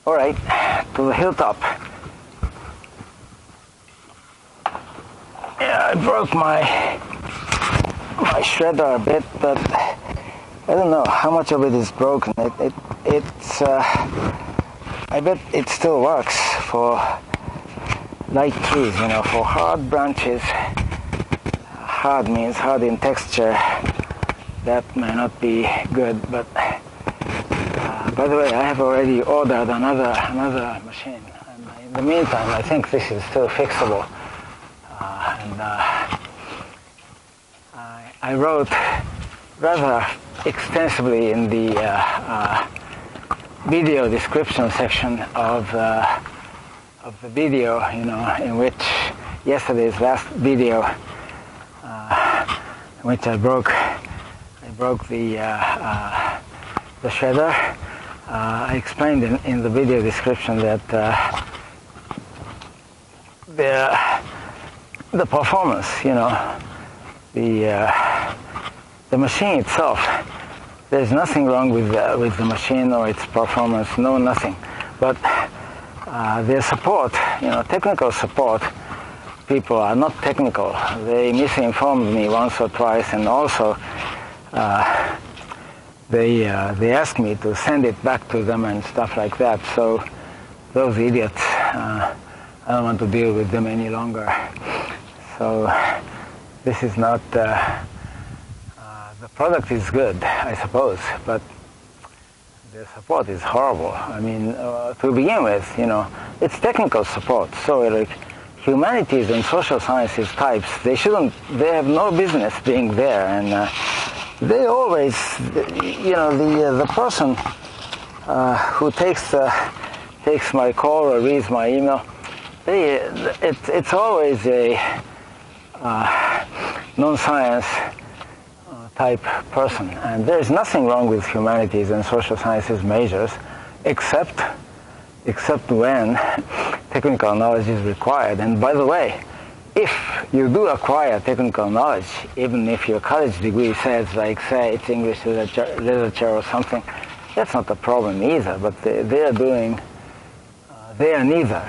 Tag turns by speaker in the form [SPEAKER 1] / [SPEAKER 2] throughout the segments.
[SPEAKER 1] All right, to the hilltop. Yeah, I broke my shredder a bit, but I don't know how much of it is broken. It's I bet it still works for light trees, for hard branches. Hard means hard in texture. That may not be good, but by the way, I have already ordered another machine. And in the meantime, I think this is still fixable. I wrote rather extensively in the video description section of the video, in which yesterday's last video, in which I broke the shredder. I explained in the video description that the performance, the machine itself, there's nothing wrong with the machine or its performance, no, nothing. But their support, technical support, people are not technical. They misinformed me once or twice, and also they asked me to send it back to them and stuff like that. So those idiots, I don't want to deal with them any longer. So this is not, the product is good, I suppose, but the support is horrible. I mean, to begin with, it's technical support. So like humanities and social sciences types, they have no business being there, and they always, the person who takes my call or reads my email, it's always a non-science type person, and there is nothing wrong with humanities and social sciences majors, except when technical knowledge is required. And by the way, if you do acquire technical knowledge, even if your college degree says, say it's English literature or something, that's not a problem either. But they are neither,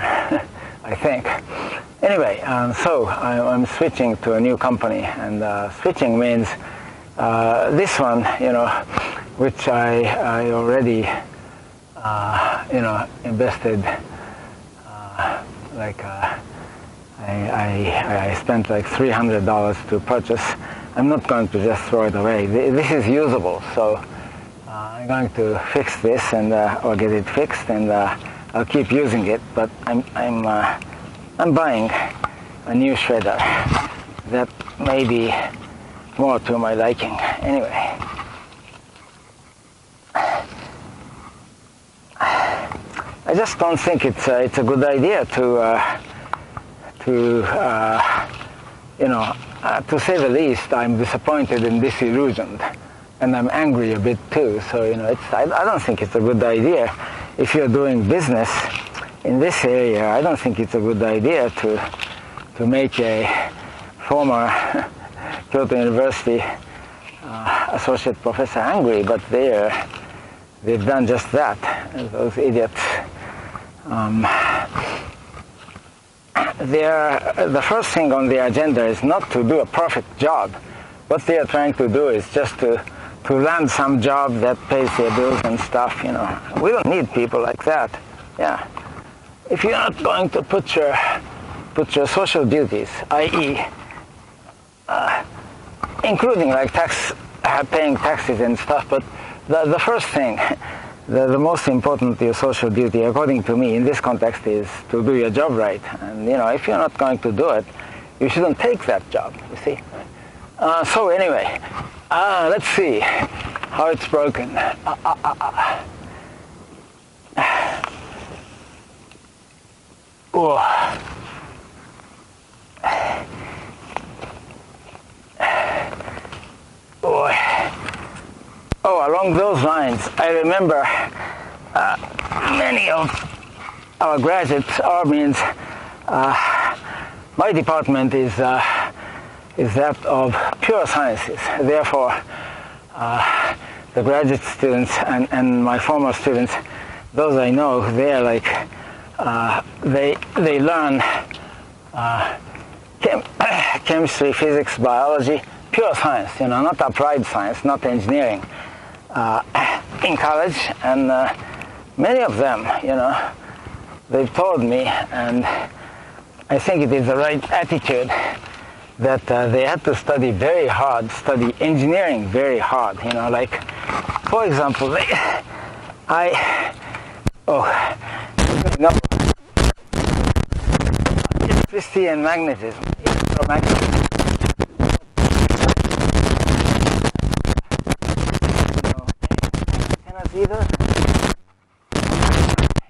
[SPEAKER 1] I think. Anyway, so I'm switching to a new company, and switching means this one, which I already, invested, I spent like $300 to purchase. I'm not going to just throw it away. This is usable, so I'm going to fix this or get it fixed, and I'll keep using it. But I'm buying a new shredder that may be more to my liking. Anyway, I just don't think it's a good idea to say the least. I'm disappointed and disillusioned, and I'm angry a bit too. So I don't think it's a good idea. If you're doing business in this area, I don't think it's a good idea to make a former Kyoto University associate professor angry, but they've done just that, those idiots. The first thing on the agenda is not to do a perfect job. What they are trying to do is just to land some job that pays their bills and stuff. We don't need people like that. Yeah. If you're not going to put your social duties, i.e., including like paying taxes and stuff, but the first thing, the most important your social duty, according to me, in this context, is to do your job right. And if you're not going to do it, you shouldn't take that job. You see. So anyway, let's see how it's broken. Oh. Oh, along those lines, I remember many of our graduates, my department is that of pure sciences. Therefore, the graduate students and my former students, those I know, they're like, they learn chemistry, physics, biology, pure science, you know, not applied science, not engineering, in college, and many of them, you know, they've told me, and I think it is the right attitude, that they had to study very hard, study engineering very hard, you know, like, for example, electricity and magnetism, electromagnetism. Antennas either.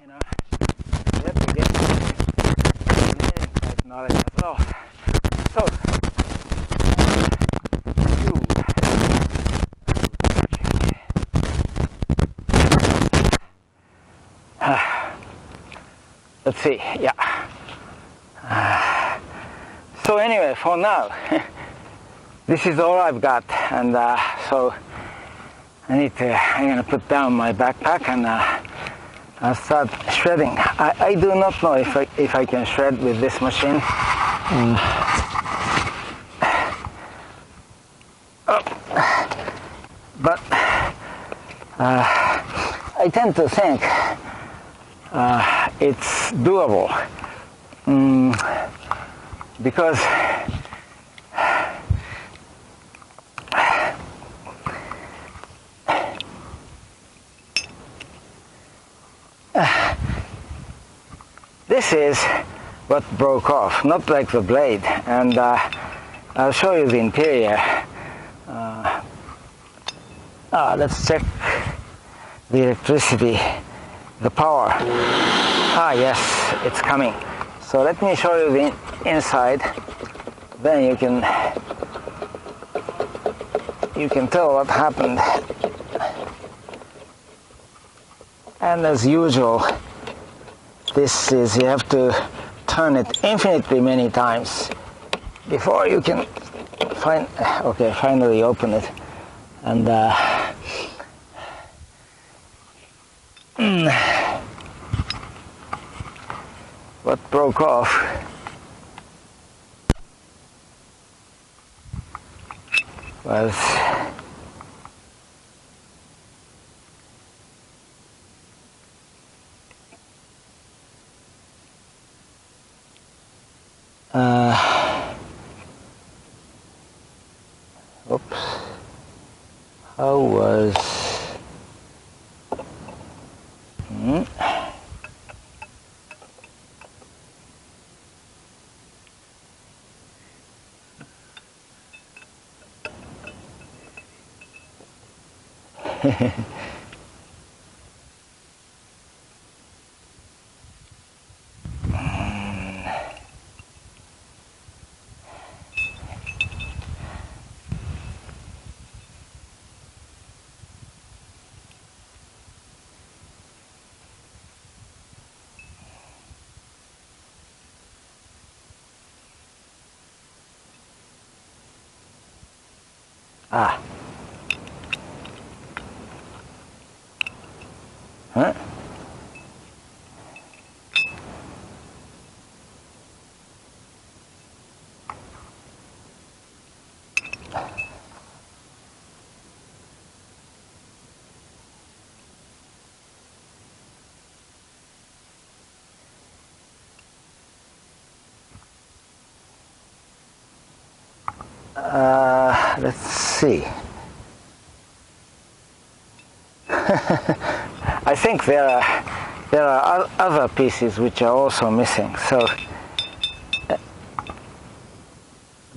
[SPEAKER 1] You know, you have to get engineering type knowledge as well. So, let's see, yeah. So anyway, for now, this is all I've got, and so I'm gonna put down my backpack and I'll start shredding. I do not know if I can shred with this machine. But I tend to think it's doable, because this is what broke off, not like the blade, and I'll show you the interior. Let's check the electricity, the power. Yes, it's coming. So let me show you the inside, then you can tell what happened. And as usual, this is, you have to turn it infinitely many times before you can finally open it. And what broke off was how was huh? Let's see. I think there are other pieces which are also missing. So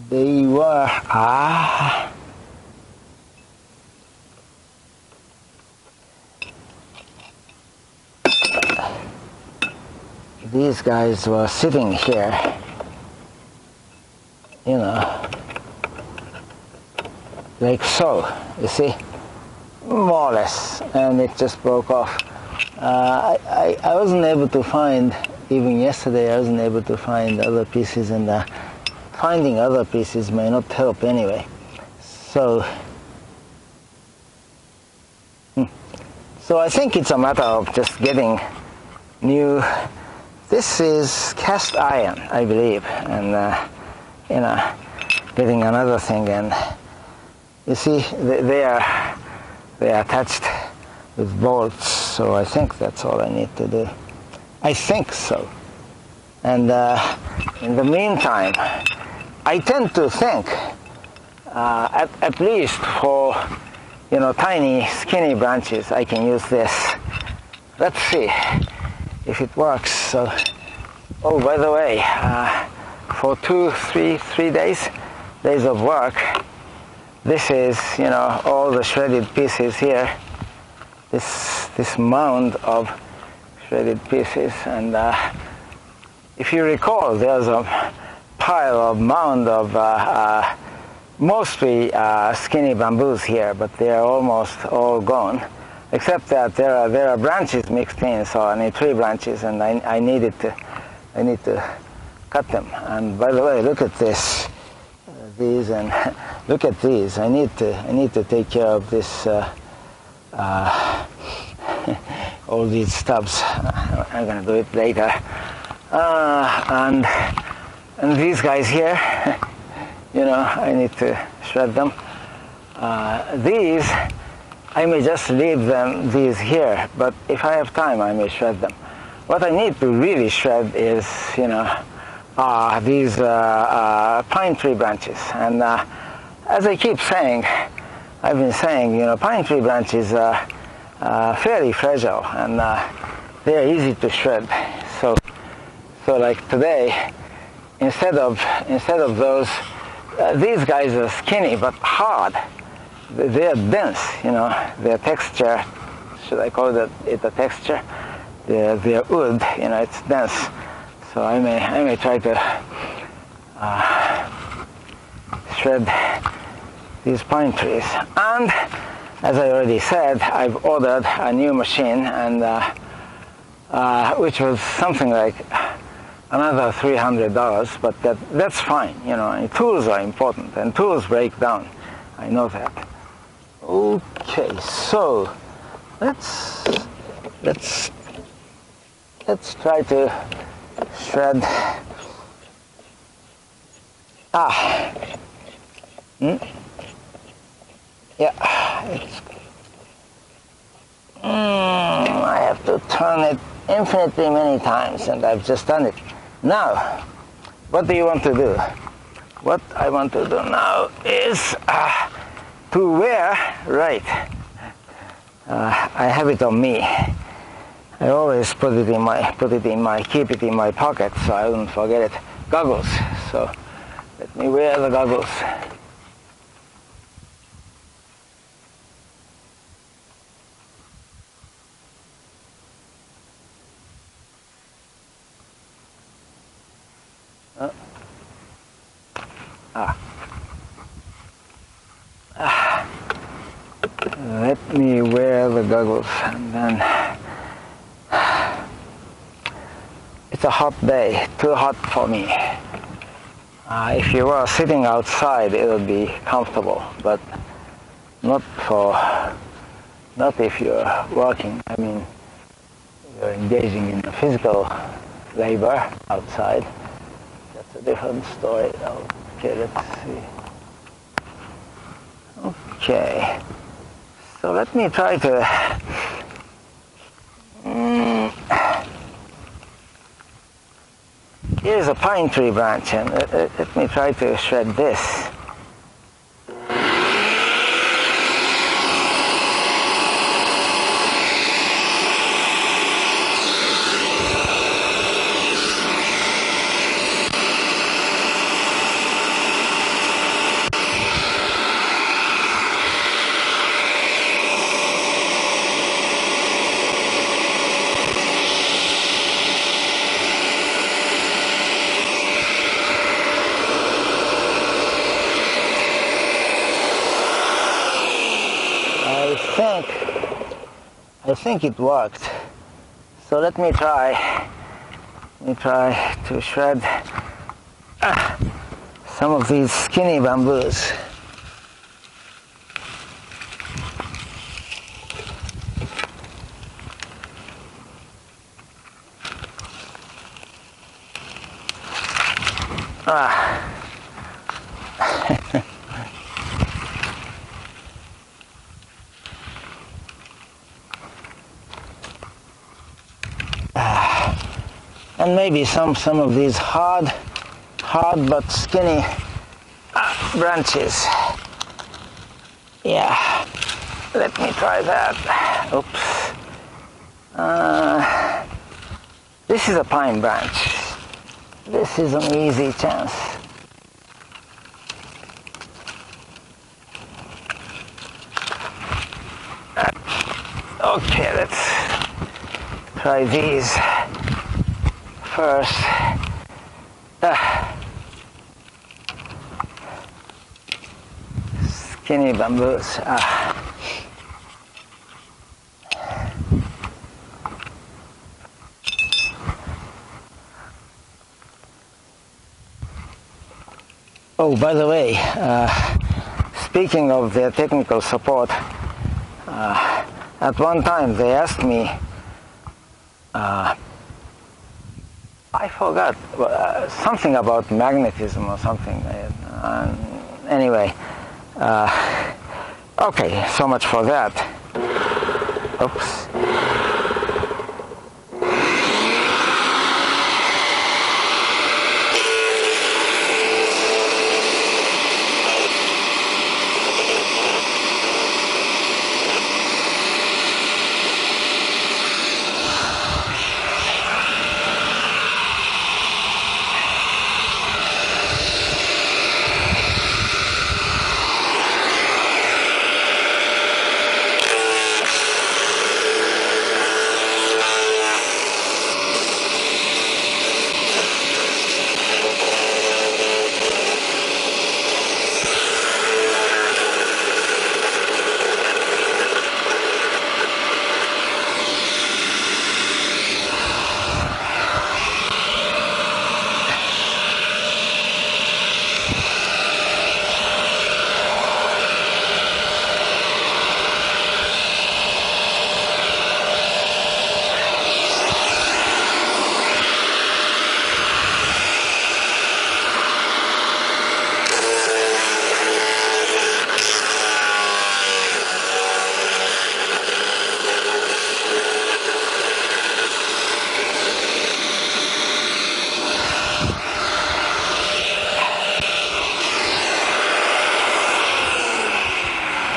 [SPEAKER 1] they were these guys were sitting here, you know, like so, you see, more or less, and it just broke off. I wasn't able to find, even yesterday, I wasn't able to find other pieces, and finding other pieces may not help anyway. So So I think it's a matter of just getting new. This is cast iron, I believe, and getting another thing, and you see they are attached with bolts. So I think that's all I need to do. I think so. And in the meantime, I tend to think, at least for tiny skinny branches, I can use this. Let's see if it works. So, oh, by the way, for 3 days of work, this is all the shredded pieces here. This mound of shredded pieces, and if you recall, there's a mound of mostly skinny bamboos here, but they are almost all gone, except that there are branches mixed in. So I need 3 branches, and I need to cut them. And by the way, look at these, and look at these. I need to take care of this. All these stubs. I'm gonna do it later. And these guys here, I need to shred them. These, I may just leave these here, but if I have time, I may shred them. What I need to really shred is, these pine tree branches. And as I keep saying, I've been saying, pine tree branches are fairly fragile, and they're easy to shred. So like today, instead of those, these guys are skinny but hard. They are dense, their texture. Should I call it a texture? Their wood, it's dense. So I may try to shred these pine trees. And as I already said, I've ordered a new machine, and which was something like another $300, but that's fine. Tools are important, and tools break down. I know that. Okay, so let's try to shred. Yeah, I have to turn it infinitely many times, and I've just done it. Now, what do you want to do? What I want to do now is to wear, right, I have it on me. I always keep it in my pocket so I don't forget it. Goggles. So let me wear the goggles. Let me wear the goggles, and then it's a hot day, too hot for me. If you were sitting outside, it would be comfortable, but not if you're working. I mean, you're engaging in physical labor outside. That's a different story. Okay, let's see. Okay, so let me try to here's a pine tree branch, and let me try to shred this. I think it worked. So let me try to shred some of these skinny bamboos. And maybe some of these hard but skinny branches. Yeah, let me try that. Oops. This is a pine branch. This is an easy chance. Okay, let's try these first. Skinny bamboos. Oh, by the way, speaking of their technical support, at one time they asked me, I forgot, something about magnetism or something. Anyway, okay, so much for that. Oops.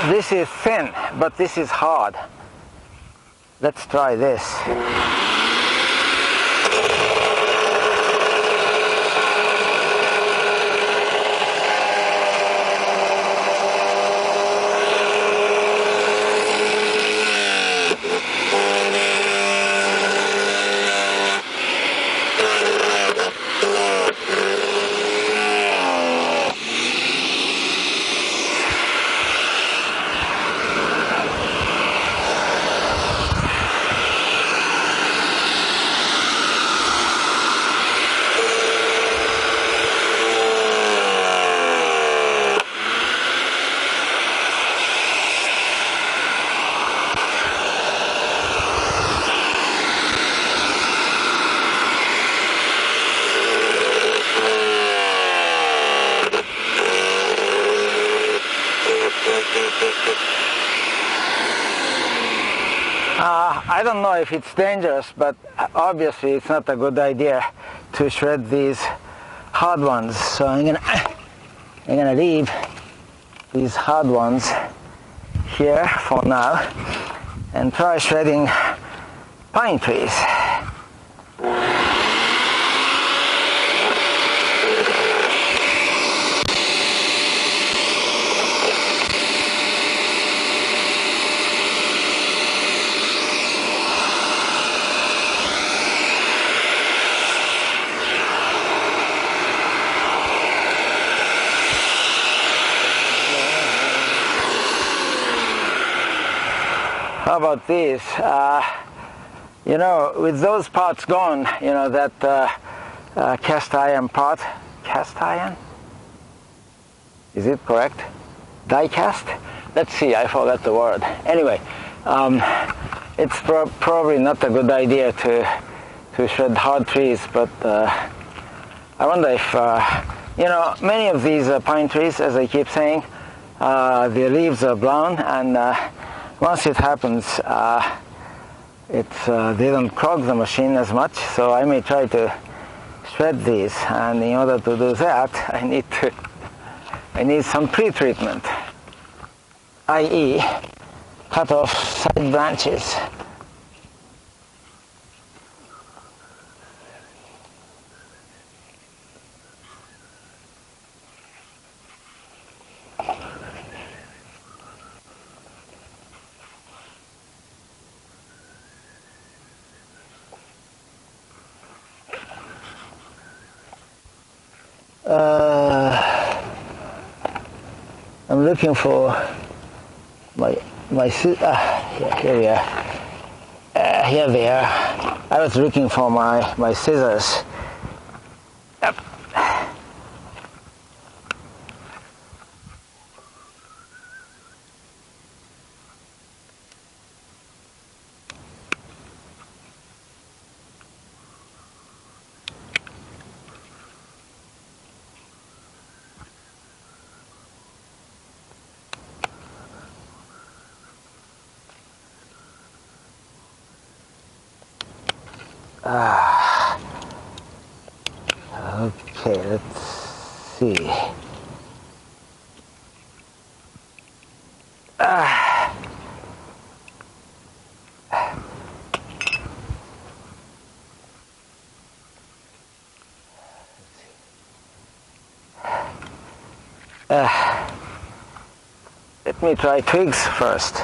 [SPEAKER 1] This is thin, but this is hard. Let's try this. I don't know if it's dangerous, but obviously it's not a good idea to shred these hard ones. So I'm gonna leave these hard ones here for now and try shredding pine trees. How about these? You know, with those parts gone, you know, that cast iron part, cast iron? Is it correct? Die cast? Let's see, I forgot the word. Anyway, it's probably not a good idea to shred hard trees, but I wonder if You know, many of these pine trees, as I keep saying, the leaves are brown, and once it happens, they don't clog the machine as much. So I may try to shred these, and in order to do that, I need some pre-treatment, i.e., cut off side branches. I'm looking for my here we are. Here they are. I was looking for my scissors. Yep. Okay, let's see. Let me try twigs first.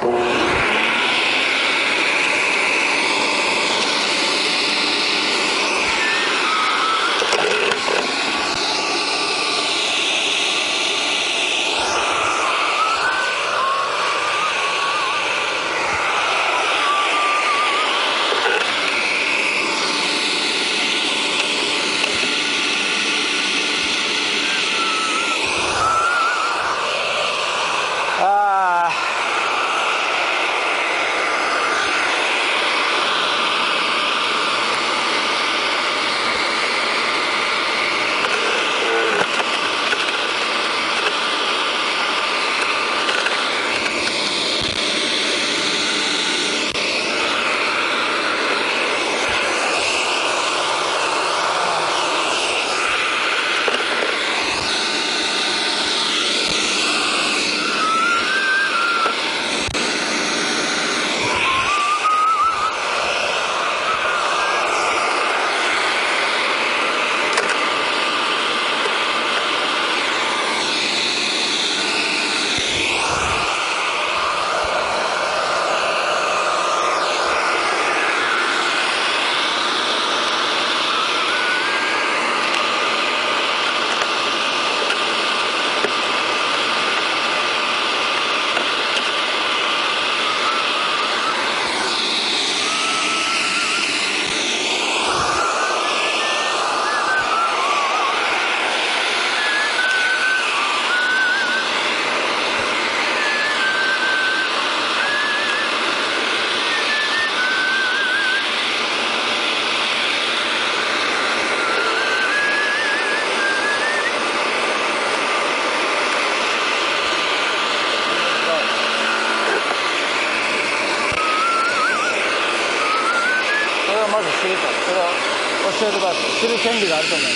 [SPEAKER 1] 教えるかする権利があると思う。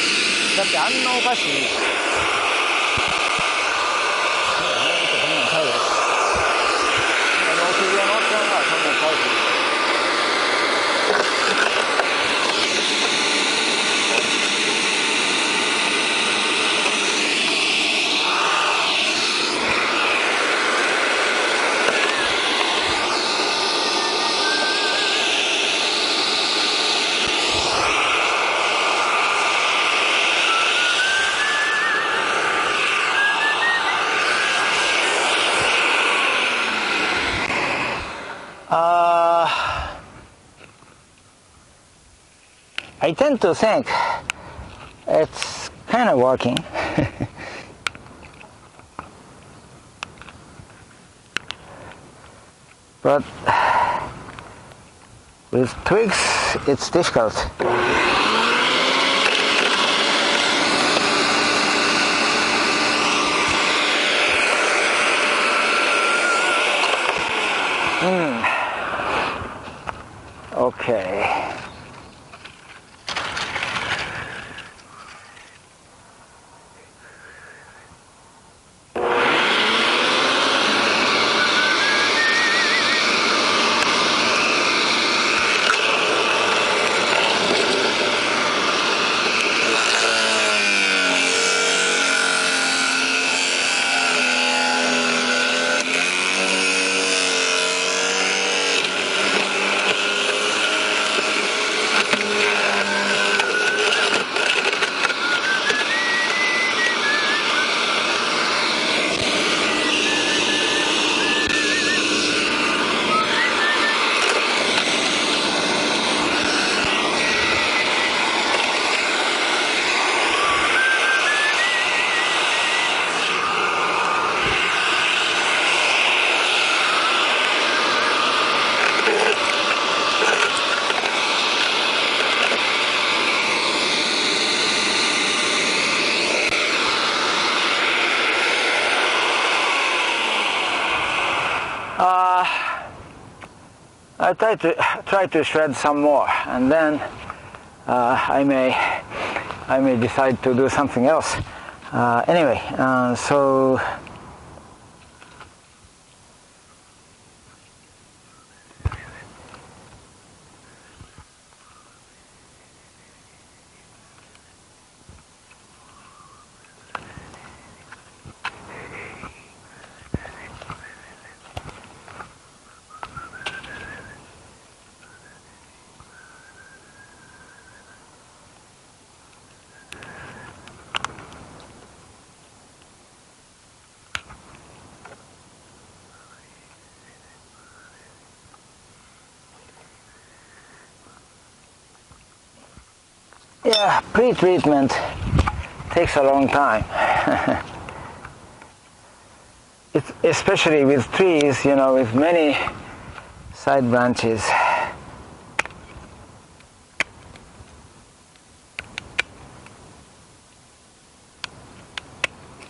[SPEAKER 1] だってあんなお菓子I tend to think it's kind of working. But with twigs, it's difficult. Okay. I try to shred some more, and then I may decide to do something else. Anyway, so yeah, pre-treatment takes a long time. It's especially with trees, you know, with many side branches.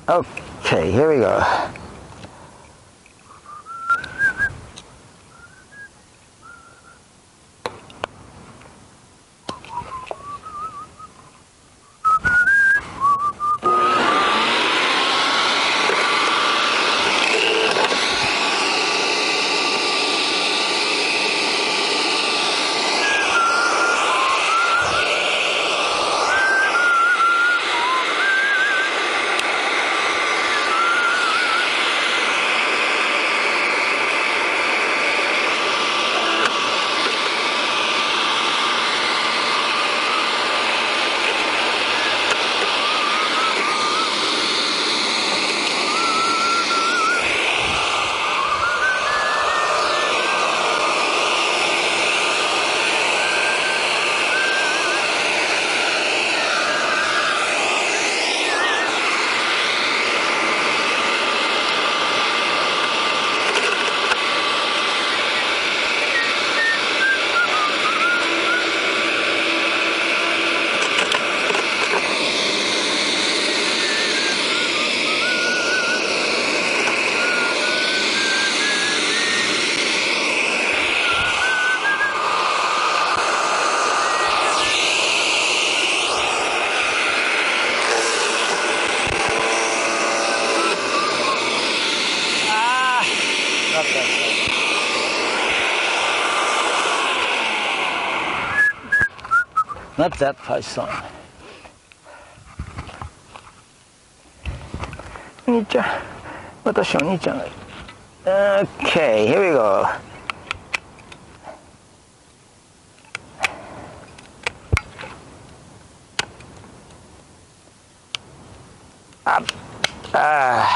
[SPEAKER 1] Okay, here we go. Not that Python. 兄ちゃん、私お兄ちゃんがいる。Okay, here we go. Up. Up.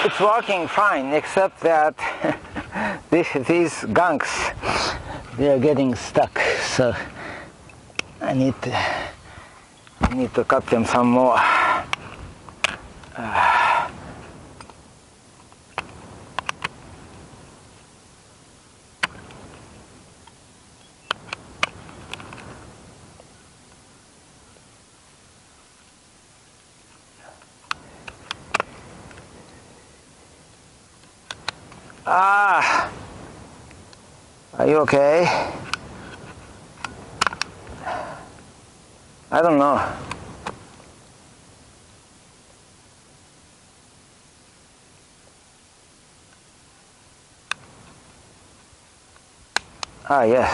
[SPEAKER 1] it's working fine, except that these gunks, they are getting stuck, so I need to cut them some more. Are you okay? I don't know. Yes.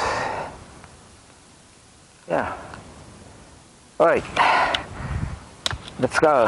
[SPEAKER 1] Yeah. All right. Let's go.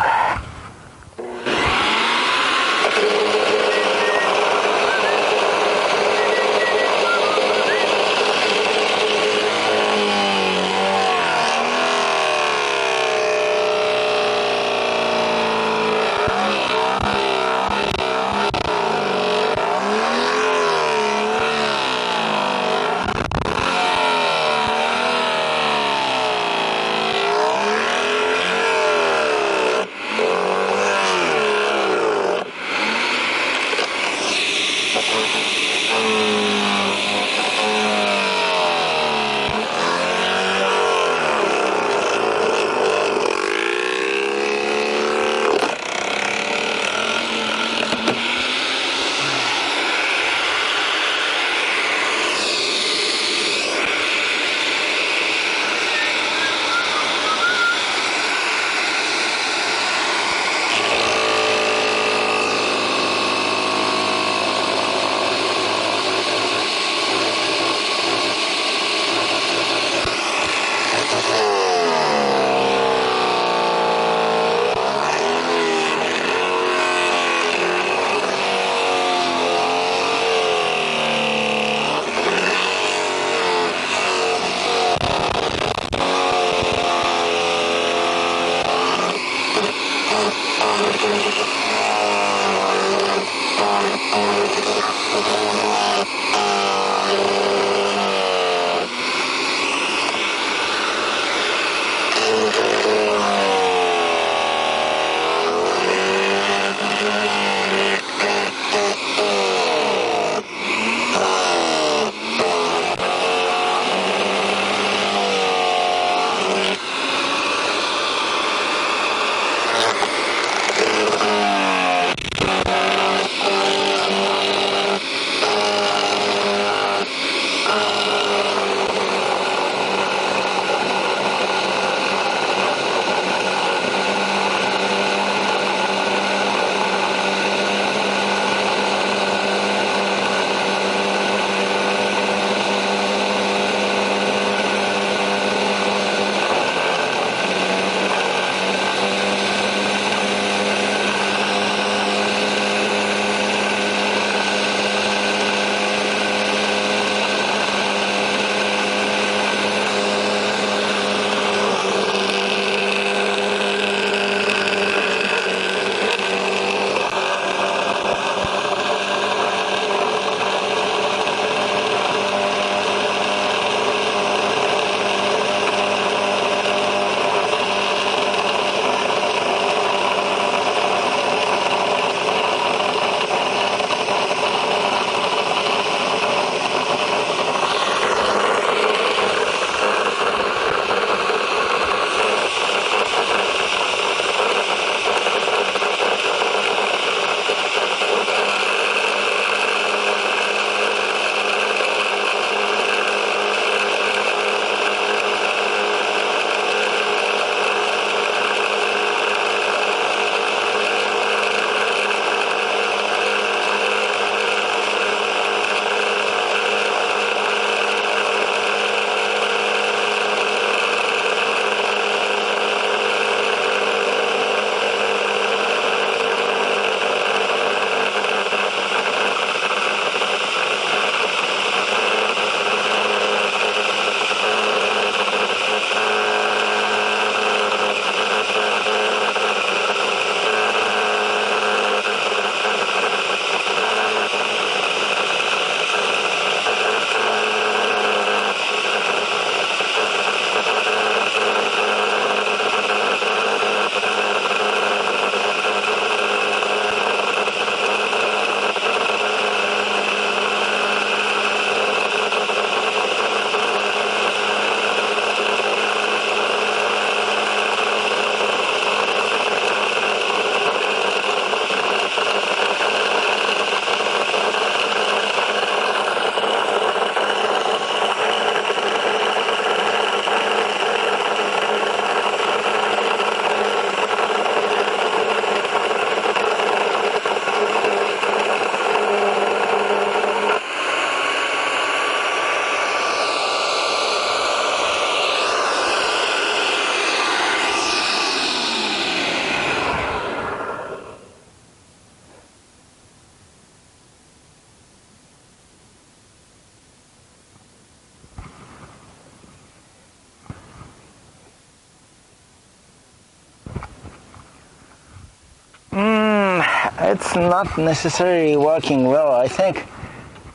[SPEAKER 1] it's not necessarily working well. I think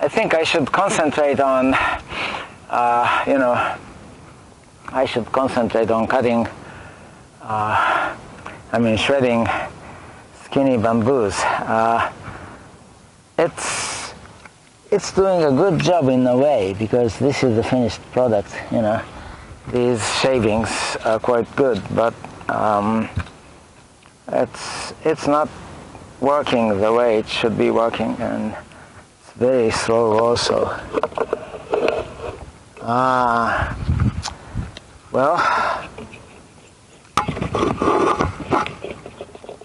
[SPEAKER 1] I should concentrate on, I should concentrate on cutting, shredding skinny bamboos. It's doing a good job in a way, because this is the finished product, These shavings are quite good, but it's not working the way it should be working, and it's very slow also. Well,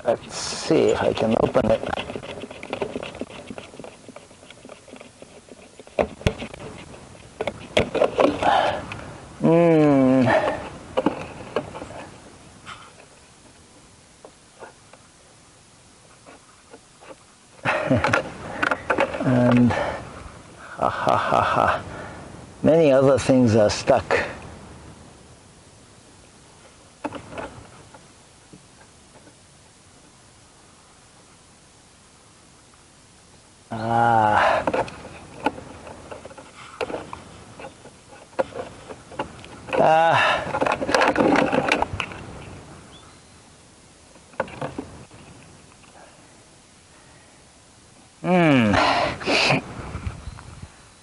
[SPEAKER 1] let's see if I can open it. And many other things are stuck.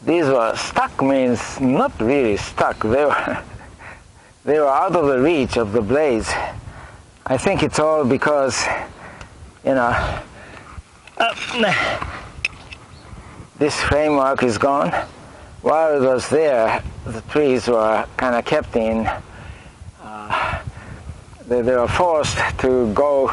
[SPEAKER 1] These were stuck, means not really stuck. They were out of the reach of the blades. I think it's all because, this framework is gone. While it was there, the trees were kind of kept in. They were forced to go